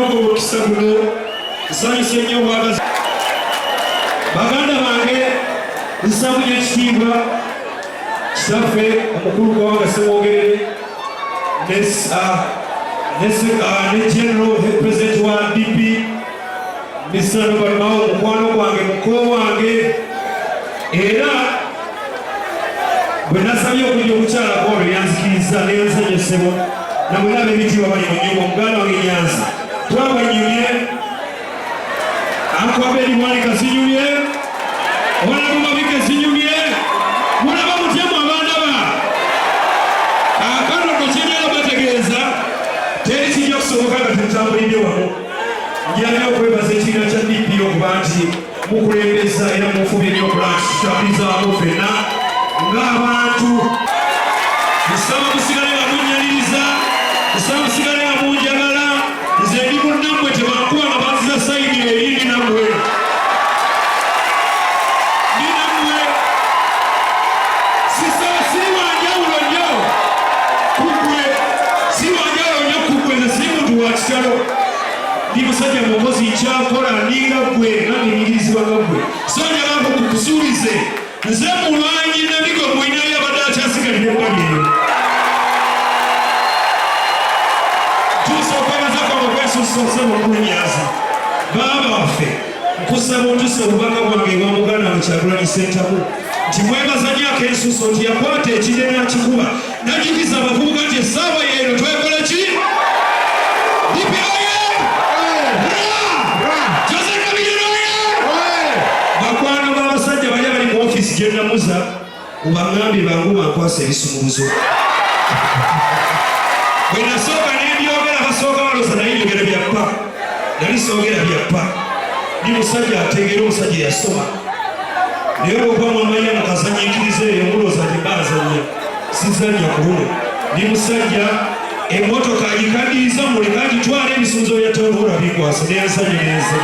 Noko kisabuno nsanyuse nnyo bwagazi baganda bange nsabu y'ekitiibwa kitaffe omukulu gwawanga Ssemwogerere ne general president wa DP Mr. Robert Mao mukwano gwange muko wange era bwe nasabye okujja okukyala kwolwo yanzikiriza nensanyusebo namwe ab'ebitiibwa bali mu nnyumba omuganda wange Nyanzi twabanyumye akwabeli mwanika sinyumye olabumabike sinyumye mulaba mutyemu abaana ba akano tokinyala bategeeza teri kijja kusoboka nga tetutambulidde wano njyalina okwebaza ekibiina kya DP okuba nti mukulembeza era mufubye nnyo okulanga tutambuliriza wamu ffenna ng'abantu musaba musigale nga munnyaliriza musaba musigale nga munjagala nze ndi munnammwe tebankuba nga banziza sayidi eri ndi nammwe sisaba siri wanjawulo nnyo kuggwe si wanjawulo nnyo kuggwe nze siri muntu wa kitalo ndi musajja mukozi nkyakola ninga ggwe nange nga ggwe so njagala kukusuulize nze mulwanyi namigo mwinayo abadde akyasigalire ebbali eyo tusookabaza kwabo kwesuusa okunyaza baaba waffe nkusaba otuse obubaka bwange bwa muganda wange Kyagulanyi Ssentamu nti mwebaza nnyo akensuuso nti yakwata ekire n'akikuba najjukiza abavubuka nti essaawa yeero twekole ki bakwano b'abasajja bali abali mu ofiisi gye namuza ubangambye bangu bankwasa ebisumuluzo bwe nasooka n'ebyogera basooka baloza naye njogera byappa nali soogera byappa ndi musajja ategeera omusajja yasoma naye olwokubamu amanya mukazanyiikiriza eyo mulooza gye baazanya sizanya ku luno ndi musajja emmotoka agikaddiyiza muleka agitwala ebisumuluzo byatoloora bikwasa neyansanyiriza